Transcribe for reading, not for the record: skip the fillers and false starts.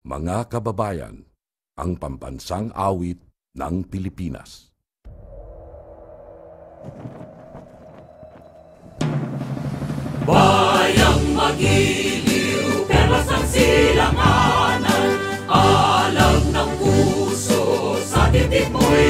Mga kababayan, ang pambansang awit ng Pilipinas. Bayang magiliw, perlas ang silanganan, alam ng puso, sa titik mo'y